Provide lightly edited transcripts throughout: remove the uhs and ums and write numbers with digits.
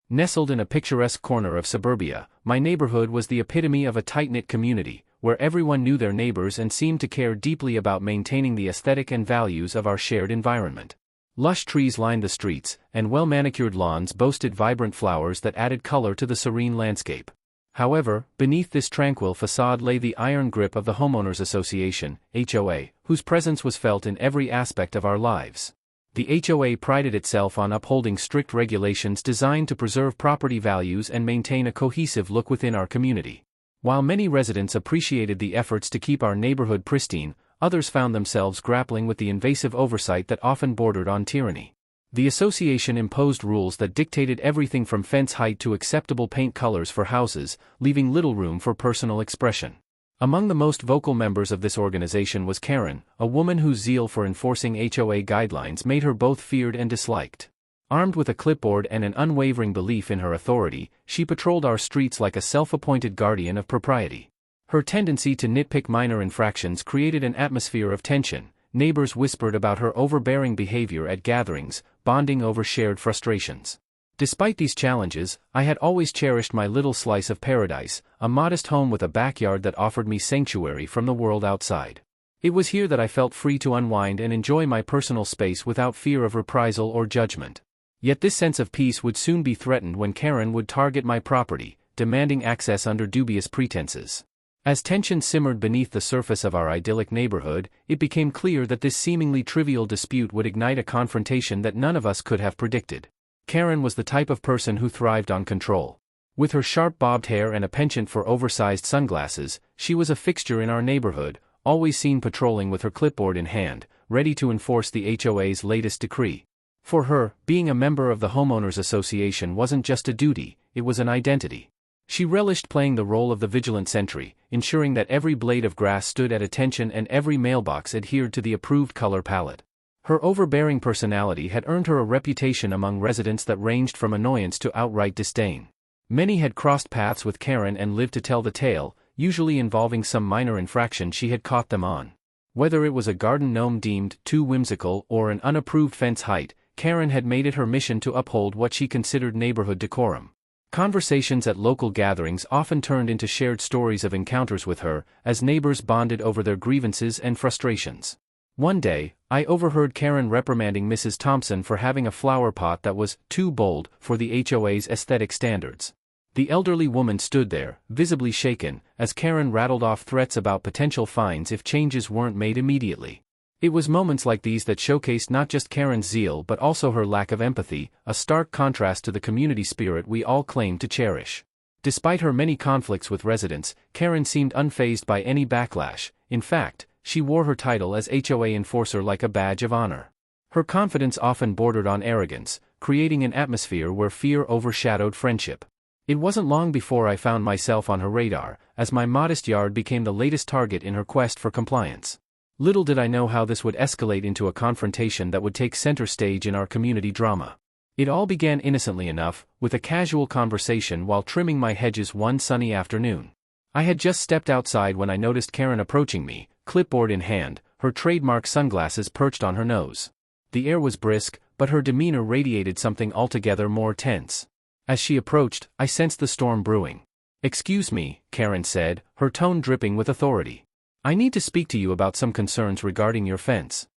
Nestled in a picturesque corner of suburbia, my neighborhood was the epitome of a tight-knit community, where everyone knew their neighbors and seemed to care deeply about maintaining the aesthetic and values of our shared environment. Lush trees lined the streets, and well-manicured lawns boasted vibrant flowers that added color to the serene landscape. However, beneath this tranquil facade lay the iron grip of the Homeowners Association, HOA, whose presence was felt in every aspect of our lives. The HOA prided itself on upholding strict regulations designed to preserve property values and maintain a cohesive look within our community. While many residents appreciated the efforts to keep our neighborhood pristine, others found themselves grappling with the invasive oversight that often bordered on tyranny. The association imposed rules that dictated everything from fence height to acceptable paint colors for houses, leaving little room for personal expression. Among the most vocal members of this organization was Karen, a woman whose zeal for enforcing HOA guidelines made her both feared and disliked. Armed with a clipboard and an unwavering belief in her authority, she patrolled our streets like a self-appointed guardian of propriety. Her tendency to nitpick minor infractions created an atmosphere of tension. Neighbors whispered about her overbearing behavior at gatherings, bonding over shared frustrations. Despite these challenges, I had always cherished my little slice of paradise, a modest home with a backyard that offered me sanctuary from the world outside. It was here that I felt free to unwind and enjoy my personal space without fear of reprisal or judgment. Yet this sense of peace would soon be threatened when Karen would target my property, demanding access under dubious pretenses. As tension simmered beneath the surface of our idyllic neighborhood, it became clear that this seemingly trivial dispute would ignite a confrontation that none of us could have predicted. Karen was the type of person who thrived on control. With her sharp bobbed hair and a penchant for oversized sunglasses, she was a fixture in our neighborhood, always seen patrolling with her clipboard in hand, ready to enforce the HOA's latest decree. For her, being a member of the Homeowners Association wasn't just a duty, it was an identity. She relished playing the role of the vigilant sentry, ensuring that every blade of grass stood at attention and every mailbox adhered to the approved color palette. Her overbearing personality had earned her a reputation among residents that ranged from annoyance to outright disdain. Many had crossed paths with Karen and lived to tell the tale, usually involving some minor infraction she had caught them on. Whether it was a garden gnome deemed too whimsical or an unapproved fence height, Karen had made it her mission to uphold what she considered neighborhood decorum. Conversations at local gatherings often turned into shared stories of encounters with her, as neighbors bonded over their grievances and frustrations. One day, I overheard Karen reprimanding Mrs. Thompson for having a flower pot that was too bold for the HOA's aesthetic standards. The elderly woman stood there, visibly shaken, as Karen rattled off threats about potential fines if changes weren't made immediately. It was moments like these that showcased not just Karen's zeal but also her lack of empathy, a stark contrast to the community spirit we all claim to cherish. Despite her many conflicts with residents, Karen seemed unfazed by any backlash. In fact, she wore her title as HOA enforcer like a badge of honor. Her confidence often bordered on arrogance, creating an atmosphere where fear overshadowed friendship. It wasn't long before I found myself on her radar, as my modest yard became the latest target in her quest for compliance. Little did I know how this would escalate into a confrontation that would take center stage in our community drama. It all began innocently enough, with a casual conversation while trimming my hedges one sunny afternoon. I had just stepped outside when I noticed Karen approaching me, clipboard in hand, her trademark sunglasses perched on her nose. The air was brisk, but her demeanor radiated something altogether more tense. As she approached, I sensed the storm brewing. "Excuse me," Karen said, her tone dripping with authority. "I need to speak to you about some concerns regarding your fence."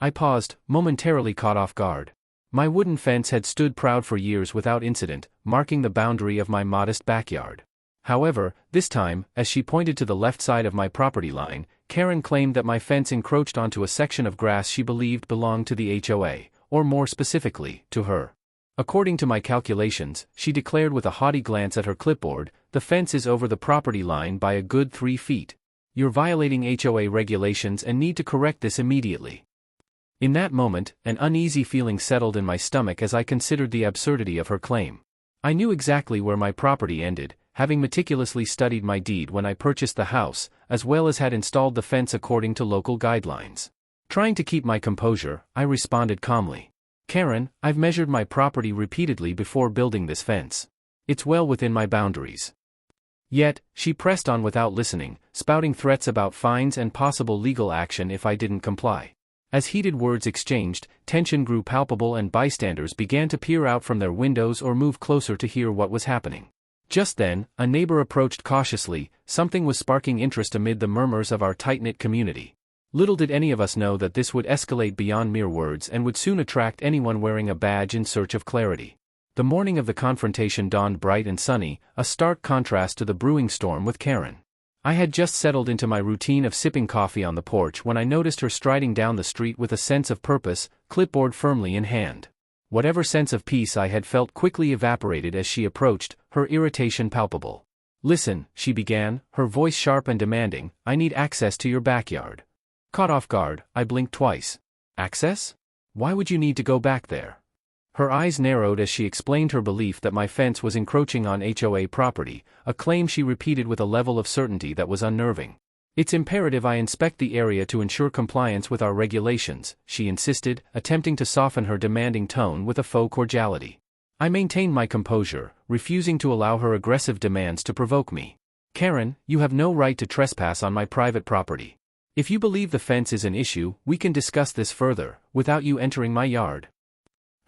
I paused, momentarily caught off guard. My wooden fence had stood proud for years without incident, marking the boundary of my modest backyard. However, this time, as she pointed to the left side of my property line, Karen claimed that my fence encroached onto a section of grass she believed belonged to the HOA, or more specifically, to her. According to my calculations, she declared with a haughty glance at her clipboard, the fence is over the property line by a good 3 feet. You're violating HOA regulations and need to correct this immediately. In that moment, an uneasy feeling settled in my stomach as I considered the absurdity of her claim. I knew exactly where my property ended, having meticulously studied my deed when I purchased the house, as well as had installed the fence according to local guidelines. Trying to keep my composure, I responded calmly. "Karen, I've measured my property repeatedly before building this fence. It's well within my boundaries." Yet, she pressed on without listening, spouting threats about fines and possible legal action if I didn't comply. As heated words exchanged, tension grew palpable and bystanders began to peer out from their windows or move closer to hear what was happening. Just then, a neighbor approached cautiously. Something was sparking interest amid the murmurs of our tight-knit community. Little did any of us know that this would escalate beyond mere words and would soon attract anyone wearing a badge in search of clarity. The morning of the confrontation dawned bright and sunny, a stark contrast to the brewing storm with Karen. I had just settled into my routine of sipping coffee on the porch when I noticed her striding down the street with a sense of purpose, clipboard firmly in hand. Whatever sense of peace I had felt quickly evaporated as she approached, her irritation palpable. "Listen," she began, her voice sharp and demanding, "I need access to your backyard." Caught off guard, I blinked twice. "Access? Why would you need to go back there?" Her eyes narrowed as she explained her belief that my fence was encroaching on HOA property, a claim she repeated with a level of certainty that was unnerving. "It's imperative I inspect the area to ensure compliance with our regulations," she insisted, attempting to soften her demanding tone with a faux cordiality. I maintained my composure, refusing to allow her aggressive demands to provoke me. "Karen, you have no right to trespass on my private property. If you believe the fence is an issue, we can discuss this further, without you entering my yard."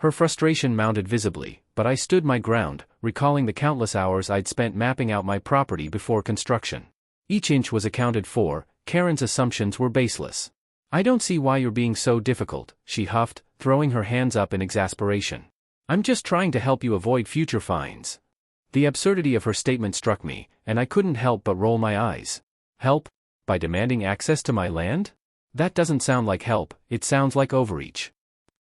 Her frustration mounted visibly, but I stood my ground, recalling the countless hours I'd spent mapping out my property before construction. Each inch was accounted for. Karen's assumptions were baseless. "I don't see why you're being so difficult," she huffed, throwing her hands up in exasperation. "I'm just trying to help you avoid future fines." The absurdity of her statement struck me, and I couldn't help but roll my eyes. Help? By demanding access to my land? That doesn't sound like help, it sounds like overreach.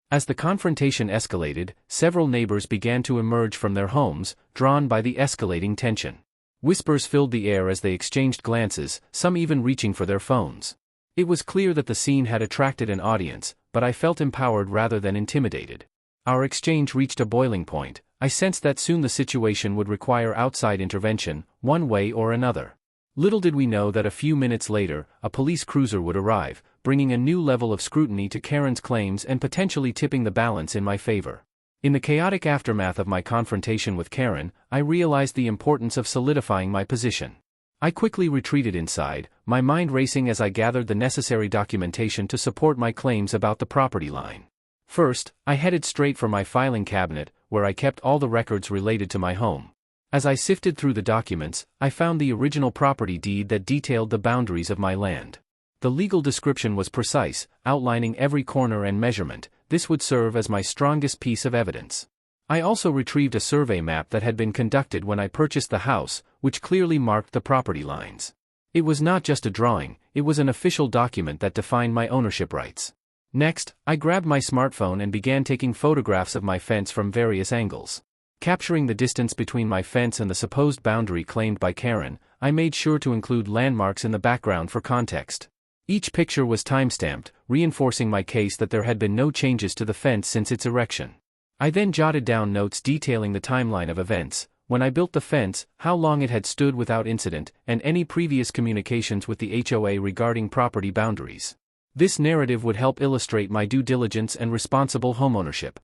As the confrontation escalated, several neighbors began to emerge from their homes, drawn by the escalating tension. Whispers filled the air as they exchanged glances, some even reaching for their phones. It was clear that the scene had attracted an audience, but I felt empowered rather than intimidated. Our exchange reached a boiling point. I sensed that soon the situation would require outside intervention, one way or another. Little did we know that a few minutes later, a police cruiser would arrive, bringing a new level of scrutiny to Karen's claims and potentially tipping the balance in my favor. In the chaotic aftermath of my confrontation with Karen, I realized the importance of solidifying my position. I quickly retreated inside, my mind racing as I gathered the necessary documentation to support my claims about the property line. First, I headed straight for my filing cabinet, where I kept all the records related to my home. As I sifted through the documents, I found the original property deed that detailed the boundaries of my land. The legal description was precise, outlining every corner and measurement. This would serve as my strongest piece of evidence. I also retrieved a survey map that had been conducted when I purchased the house, which clearly marked the property lines. It was not just a drawing, it was an official document that defined my ownership rights. Next, I grabbed my smartphone and began taking photographs of my fence from various angles. Capturing the distance between my fence and the supposed boundary claimed by Karen, I made sure to include landmarks in the background for context. Each picture was timestamped, reinforcing my case that there had been no changes to the fence since its erection. I then jotted down notes detailing the timeline of events, when I built the fence, how long it had stood without incident, and any previous communications with the HOA regarding property boundaries. This narrative would help illustrate my due diligence and responsible homeownership.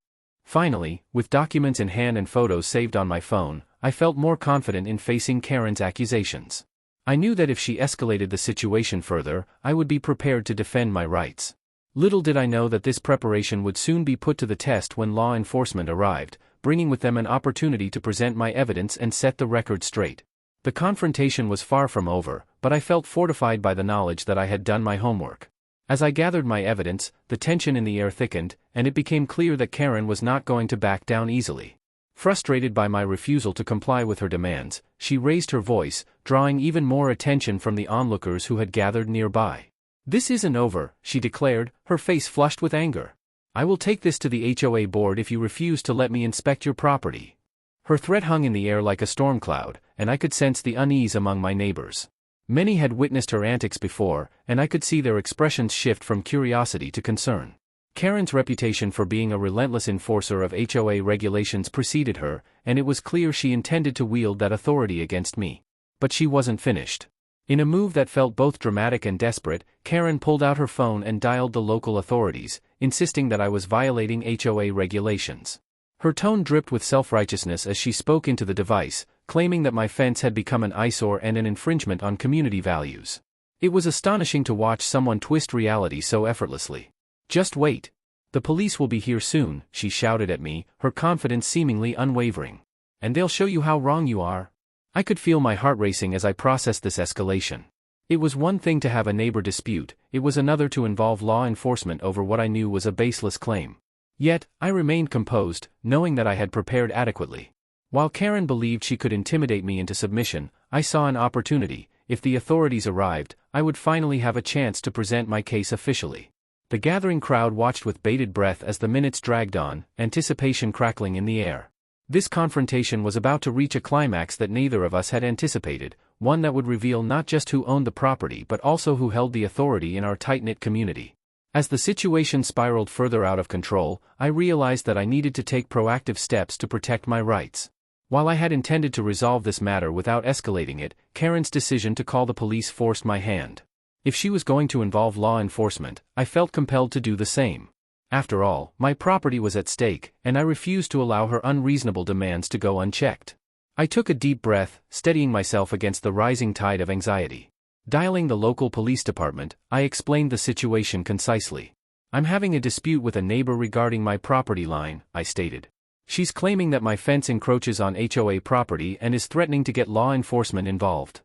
Finally, with documents in hand and photos saved on my phone, I felt more confident in facing Karen's accusations. I knew that if she escalated the situation further, I would be prepared to defend my rights. Little did I know that this preparation would soon be put to the test when law enforcement arrived, bringing with them an opportunity to present my evidence and set the record straight. The confrontation was far from over, but I felt fortified by the knowledge that I had done my homework. As I gathered my evidence, the tension in the air thickened, and it became clear that Karen was not going to back down easily. Frustrated by my refusal to comply with her demands, she raised her voice, drawing even more attention from the onlookers who had gathered nearby. "This isn't over," she declared, her face flushed with anger. "I will take this to the HOA board if you refuse to let me inspect your property." Her threat hung in the air like a storm cloud, and I could sense the unease among my neighbors. Many had witnessed her antics before, and I could see their expressions shift from curiosity to concern. Karen's reputation for being a relentless enforcer of HOA regulations preceded her, and it was clear she intended to wield that authority against me. But she wasn't finished. In a move that felt both dramatic and desperate, Karen pulled out her phone and dialed the local authorities, insisting that I was violating HOA regulations. Her tone dripped with self-righteousness as she spoke into the device, claiming that my fence had become an eyesore and an infringement on community values. It was astonishing to watch someone twist reality so effortlessly. "Just wait. The police will be here soon," she shouted at me, her confidence seemingly unwavering. "And they'll show you how wrong you are." I could feel my heart racing as I processed this escalation. It was one thing to have a neighbor dispute, it was another to involve law enforcement over what I knew was a baseless claim. Yet, I remained composed, knowing that I had prepared adequately. While Karen believed she could intimidate me into submission, I saw an opportunity. If the authorities arrived, I would finally have a chance to present my case officially. The gathering crowd watched with bated breath as the minutes dragged on, anticipation crackling in the air. This confrontation was about to reach a climax that neither of us had anticipated, one that would reveal not just who owned the property but also who held the authority in our tight-knit community. As the situation spiraled further out of control, I realized that I needed to take proactive steps to protect my rights. While I had intended to resolve this matter without escalating it, Karen's decision to call the police forced my hand. If she was going to involve law enforcement, I felt compelled to do the same. After all, my property was at stake, and I refused to allow her unreasonable demands to go unchecked. I took a deep breath, steadying myself against the rising tide of anxiety. Dialing the local police department, I explained the situation concisely. "I'm having a dispute with a neighbor regarding my property line," I stated. "She's claiming that my fence encroaches on HOA property and is threatening to get law enforcement involved."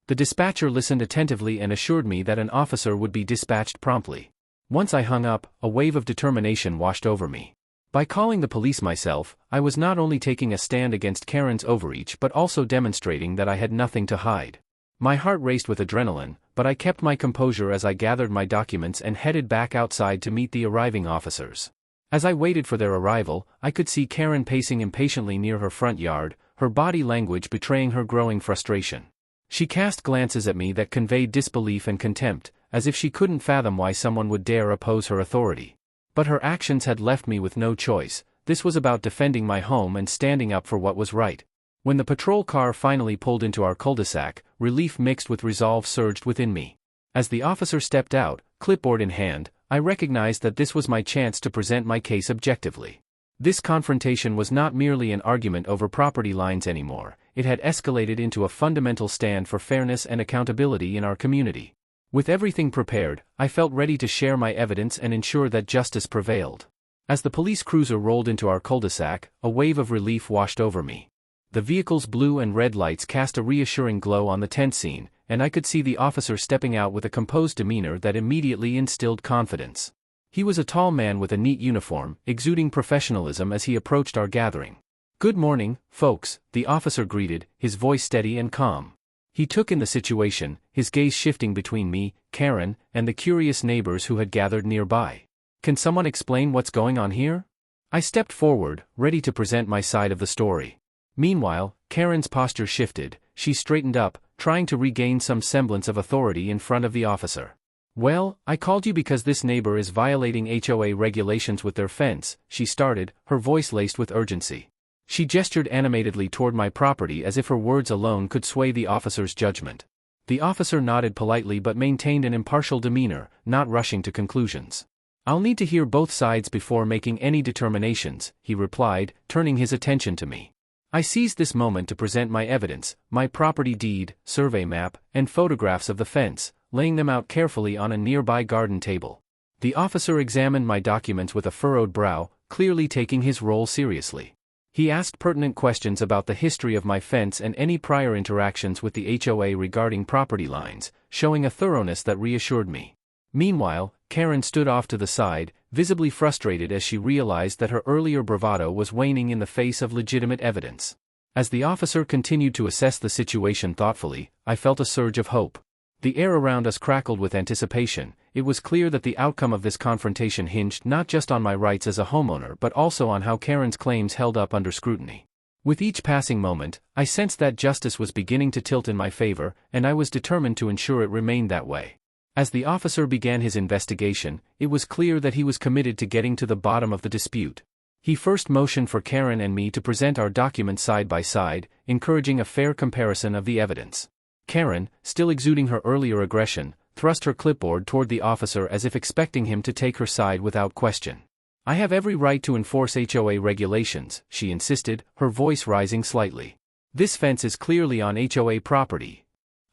The dispatcher listened attentively and assured me that an officer would be dispatched promptly. Once I hung up, a wave of determination washed over me. By calling the police myself, I was not only taking a stand against Karen's overreach but also demonstrating that I had nothing to hide. My heart raced with adrenaline, but I kept my composure as I gathered my documents and headed back outside to meet the arriving officers. As I waited for their arrival, I could see Karen pacing impatiently near her front yard, her body language betraying her growing frustration. She cast glances at me that conveyed disbelief and contempt, as if she couldn't fathom why someone would dare oppose her authority. But her actions had left me with no choice. This was about defending my home and standing up for what was right. When the patrol car finally pulled into our cul-de-sac, relief mixed with resolve surged within me. As the officer stepped out, clipboard in hand, I recognized that this was my chance to present my case objectively. This confrontation was not merely an argument over property lines anymore, it had escalated into a fundamental stand for fairness and accountability in our community. With everything prepared, I felt ready to share my evidence and ensure that justice prevailed. As the police cruiser rolled into our cul-de-sac, a wave of relief washed over me. The vehicle's blue and red lights cast a reassuring glow on the tense scene, and I could see the officer stepping out with a composed demeanor that immediately instilled confidence. He was a tall man with a neat uniform, exuding professionalism as he approached our gathering. "Good morning, folks," the officer greeted, his voice steady and calm. He took in the situation, his gaze shifting between me, Karen, and the curious neighbors who had gathered nearby. "Can someone explain what's going on here?" I stepped forward, ready to present my side of the story. Meanwhile, Karen's posture shifted, she straightened up, trying to regain some semblance of authority in front of the officer. "Well, I called you because this neighbor is violating HOA regulations with their fence," she started, her voice laced with urgency. She gestured animatedly toward my property as if her words alone could sway the officer's judgment. The officer nodded politely but maintained an impartial demeanor, not rushing to conclusions. "I'll need to hear both sides before making any determinations," he replied, turning his attention to me. I seized this moment to present my evidence, my property deed, survey map, and photographs of the fence, laying them out carefully on a nearby garden table. The officer examined my documents with a furrowed brow, clearly taking his role seriously. He asked pertinent questions about the history of my fence and any prior interactions with the HOA regarding property lines, showing a thoroughness that reassured me. Meanwhile, Karen stood off to the side, visibly frustrated as she realized that her earlier bravado was waning in the face of legitimate evidence. As the officer continued to assess the situation thoughtfully, I felt a surge of hope. The air around us crackled with anticipation. It was clear that the outcome of this confrontation hinged not just on my rights as a homeowner but also on how Karen's claims held up under scrutiny. With each passing moment, I sensed that justice was beginning to tilt in my favor, and I was determined to ensure it remained that way. As the officer began his investigation, it was clear that he was committed to getting to the bottom of the dispute. He first motioned for Karen and me to present our documents side by side, encouraging a fair comparison of the evidence. Karen, still exuding her earlier aggression, thrust her clipboard toward the officer as if expecting him to take her side without question. "I have every right to enforce HOA regulations," she insisted, her voice rising slightly. "This fence is clearly on HOA property."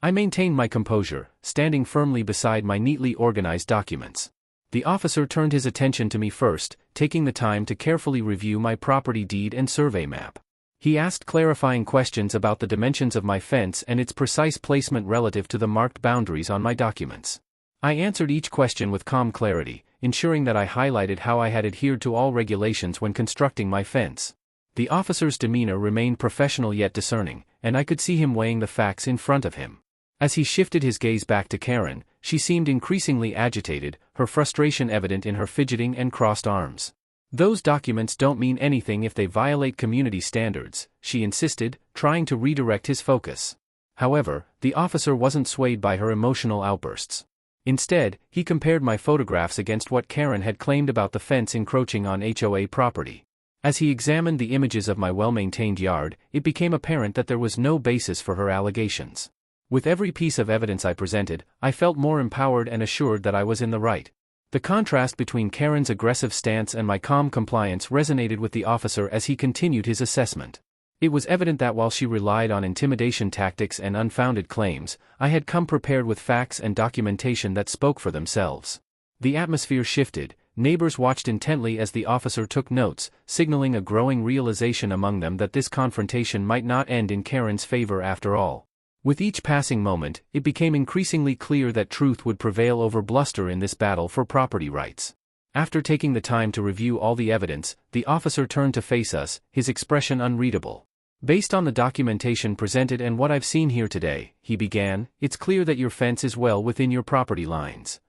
I maintained my composure, standing firmly beside my neatly organized documents. The officer turned his attention to me first, taking the time to carefully review my property deed and survey map. He asked clarifying questions about the dimensions of my fence and its precise placement relative to the marked boundaries on my documents. I answered each question with calm clarity, ensuring that I highlighted how I had adhered to all regulations when constructing my fence. The officer's demeanor remained professional yet discerning, and I could see him weighing the facts in front of him. As he shifted his gaze back to Karen, she seemed increasingly agitated, her frustration evident in her fidgeting and crossed arms. "Those documents don't mean anything if they violate community standards," she insisted, trying to redirect his focus. However, the officer wasn't swayed by her emotional outbursts. Instead, he compared my photographs against what Karen had claimed about the fence encroaching on HOA property. As he examined the images of my well-maintained yard, it became apparent that there was no basis for her allegations. With every piece of evidence I presented, I felt more empowered and assured that I was in the right. The contrast between Karen's aggressive stance and my calm compliance resonated with the officer as he continued his assessment. It was evident that while she relied on intimidation tactics and unfounded claims, I had come prepared with facts and documentation that spoke for themselves. The atmosphere shifted. Neighbors watched intently as the officer took notes, signaling a growing realization among them that this confrontation might not end in Karen's favor after all. With each passing moment, it became increasingly clear that truth would prevail over bluster in this battle for property rights. After taking the time to review all the evidence, the officer turned to face us, his expression unreadable. "Based on the documentation presented and what I've seen here today," he began, "it's clear that your fence is well within your property lines."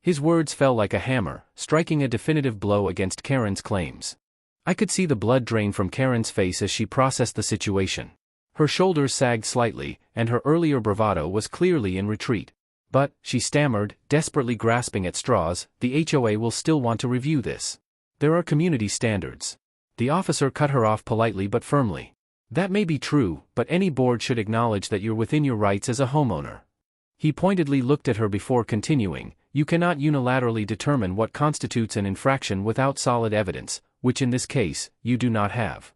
His words fell like a hammer, striking a definitive blow against Karen's claims. I could see the blood drain from Karen's face as she processed the situation. Her shoulders sagged slightly, and her earlier bravado was clearly in retreat. "But," she stammered, desperately grasping at straws, "the HOA will still want to review this. There are community standards." The officer cut her off politely but firmly. "That may be true, but any board should acknowledge that you're within your rights as a homeowner." He pointedly looked at her before continuing, "You cannot unilaterally determine what constitutes an infraction without solid evidence, which in this case, you do not have."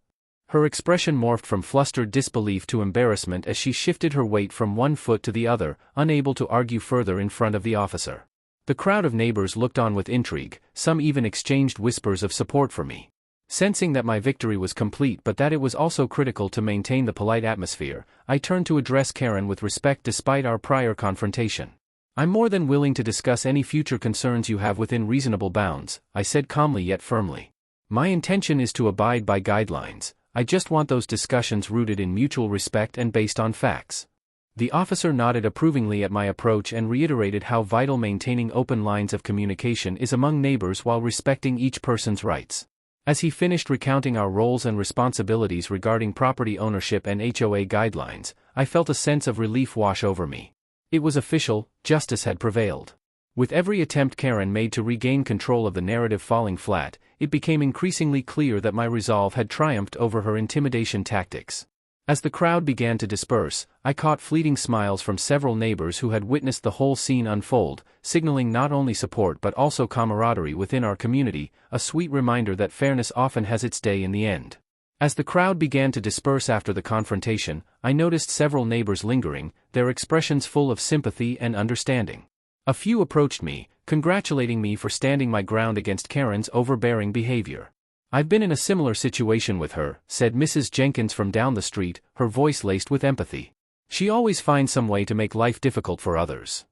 Her expression morphed from flustered disbelief to embarrassment as she shifted her weight from one foot to the other, unable to argue further in front of the officer. The crowd of neighbors looked on with intrigue, some even exchanged whispers of support for me. Sensing that my victory was complete but that it was also critical to maintain the polite atmosphere, I turned to address Karen with respect despite our prior confrontation. "I'm more than willing to discuss any future concerns you have within reasonable bounds," I said calmly yet firmly. "My intention is to abide by guidelines. I just want those discussions rooted in mutual respect and based on facts." The officer nodded approvingly at my approach and reiterated how vital maintaining open lines of communication is among neighbors while respecting each person's rights. As he finished recounting our roles and responsibilities regarding property ownership and HOA guidelines, I felt a sense of relief wash over me. It was official, justice had prevailed. With every attempt Karen made to regain control of the narrative falling flat, it became increasingly clear that my resolve had triumphed over her intimidation tactics. As the crowd began to disperse, I caught fleeting smiles from several neighbors who had witnessed the whole scene unfold, signaling not only support but also camaraderie within our community, a sweet reminder that fairness often has its day in the end. As the crowd began to disperse after the confrontation, I noticed several neighbors lingering, their expressions full of sympathy and understanding. A few approached me, congratulating me for standing my ground against Karen's overbearing behavior. "I've been in a similar situation with her," said Mrs. Jenkins from down the street, her voice laced with empathy. "She always finds some way to make life difficult for others."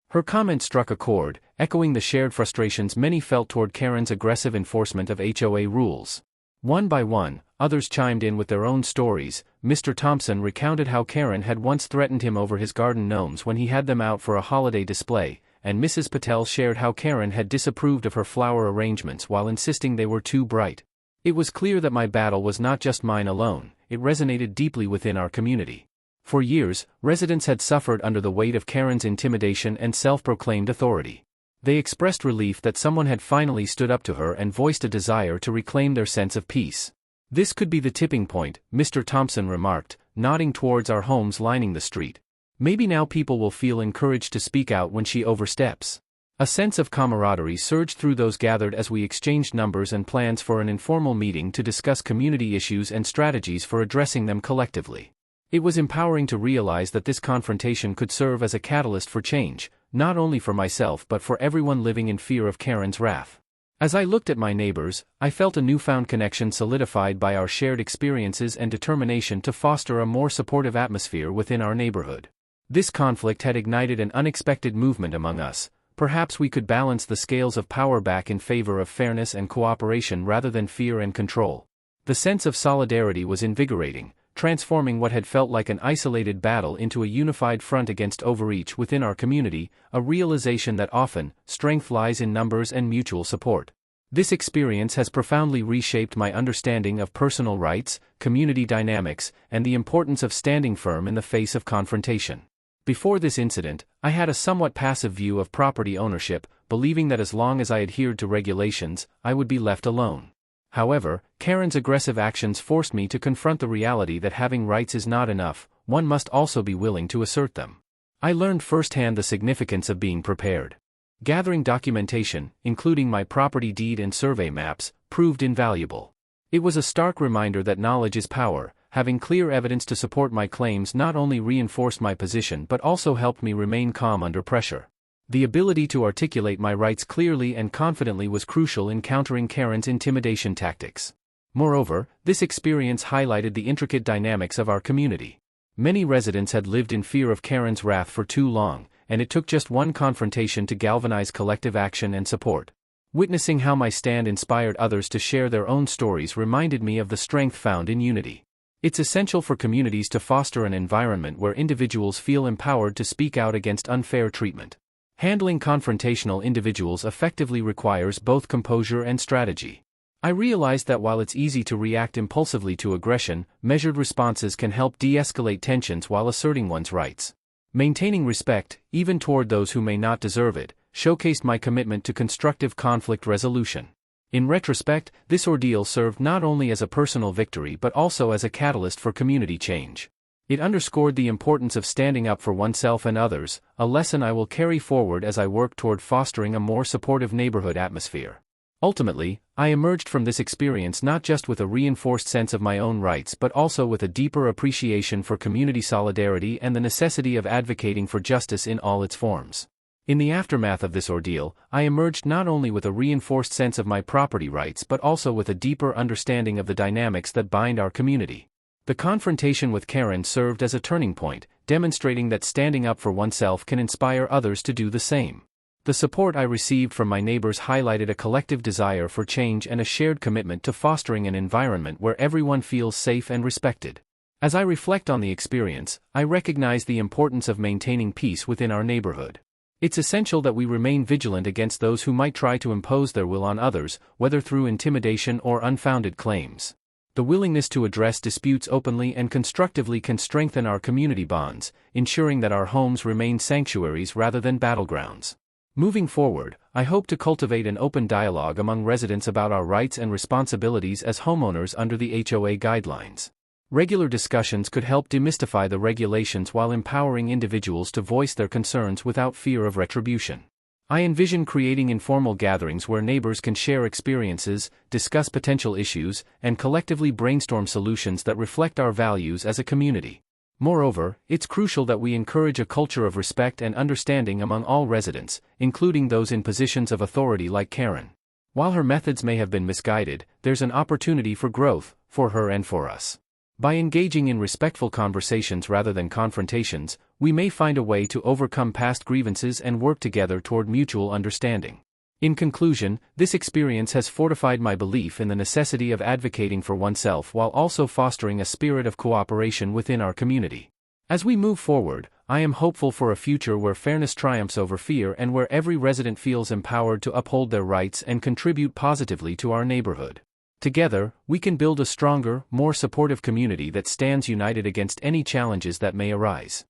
Her comment struck a chord, echoing the shared frustrations many felt toward Karen's aggressive enforcement of HOA rules. One by one, others chimed in with their own stories. Mr. Thompson recounted how Karen had once threatened him over his garden gnomes when he had them out for a holiday display, and Mrs. Patel shared how Karen had disapproved of her flower arrangements while insisting they were too bright. It was clear that my battle was not just mine alone, it resonated deeply within our community. For years, residents had suffered under the weight of Karen's intimidation and self-proclaimed authority. They expressed relief that someone had finally stood up to her and voiced a desire to reclaim their sense of peace. "This could be the tipping point," Mr. Thompson remarked, nodding towards our homes lining the street. "Maybe now people will feel encouraged to speak out when she oversteps." A sense of camaraderie surged through those gathered as we exchanged numbers and plans for an informal meeting to discuss community issues and strategies for addressing them collectively. It was empowering to realize that this confrontation could serve as a catalyst for change, not only for myself but for everyone living in fear of Karen's wrath. As I looked at my neighbors, I felt a newfound connection solidified by our shared experiences and determination to foster a more supportive atmosphere within our neighborhood. This conflict had ignited an unexpected movement among us. Perhaps we could balance the scales of power back in favor of fairness and cooperation rather than fear and control. The sense of solidarity was invigorating, transforming what had felt like an isolated battle into a unified front against overreach within our community, a realization that often, strength lies in numbers and mutual support. This experience has profoundly reshaped my understanding of personal rights, community dynamics, and the importance of standing firm in the face of confrontation. Before this incident, I had a somewhat passive view of property ownership, believing that as long as I adhered to regulations, I would be left alone. However, Karen's aggressive actions forced me to confront the reality that having rights is not enough, one must also be willing to assert them. I learned firsthand the significance of being prepared. Gathering documentation, including my property deed and survey maps, proved invaluable. It was a stark reminder that knowledge is power. Having clear evidence to support my claims not only reinforced my position but also helped me remain calm under pressure. The ability to articulate my rights clearly and confidently was crucial in countering Karen's intimidation tactics. Moreover, this experience highlighted the intricate dynamics of our community. Many residents had lived in fear of Karen's wrath for too long, and it took just one confrontation to galvanize collective action and support. Witnessing how my stand inspired others to share their own stories reminded me of the strength found in unity. It's essential for communities to foster an environment where individuals feel empowered to speak out against unfair treatment. Handling confrontational individuals effectively requires both composure and strategy. I realized that while it's easy to react impulsively to aggression, measured responses can help de-escalate tensions while asserting one's rights. Maintaining respect, even toward those who may not deserve it, showcased my commitment to constructive conflict resolution. In retrospect, this ordeal served not only as a personal victory but also as a catalyst for community change. It underscored the importance of standing up for oneself and others, a lesson I will carry forward as I work toward fostering a more supportive neighborhood atmosphere. Ultimately, I emerged from this experience not just with a reinforced sense of my own rights but also with a deeper appreciation for community solidarity and the necessity of advocating for justice in all its forms. In the aftermath of this ordeal, I emerged not only with a reinforced sense of my property rights but also with a deeper understanding of the dynamics that bind our community. The confrontation with Karen served as a turning point, demonstrating that standing up for oneself can inspire others to do the same. The support I received from my neighbors highlighted a collective desire for change and a shared commitment to fostering an environment where everyone feels safe and respected. As I reflect on the experience, I recognize the importance of maintaining peace within our neighborhood. It's essential that we remain vigilant against those who might try to impose their will on others, whether through intimidation or unfounded claims. The willingness to address disputes openly and constructively can strengthen our community bonds, ensuring that our homes remain sanctuaries rather than battlegrounds. Moving forward, I hope to cultivate an open dialogue among residents about our rights and responsibilities as homeowners under the HOA guidelines. Regular discussions could help demystify the regulations while empowering individuals to voice their concerns without fear of retribution. I envision creating informal gatherings where neighbors can share experiences, discuss potential issues, and collectively brainstorm solutions that reflect our values as a community. Moreover, it's crucial that we encourage a culture of respect and understanding among all residents, including those in positions of authority like Karen. While her methods may have been misguided, there's an opportunity for growth, for her and for us. By engaging in respectful conversations rather than confrontations, we may find a way to overcome past grievances and work together toward mutual understanding. In conclusion, this experience has fortified my belief in the necessity of advocating for oneself while also fostering a spirit of cooperation within our community. As we move forward, I am hopeful for a future where fairness triumphs over fear and where every resident feels empowered to uphold their rights and contribute positively to our neighborhood. Together, we can build a stronger, more supportive community that stands united against any challenges that may arise.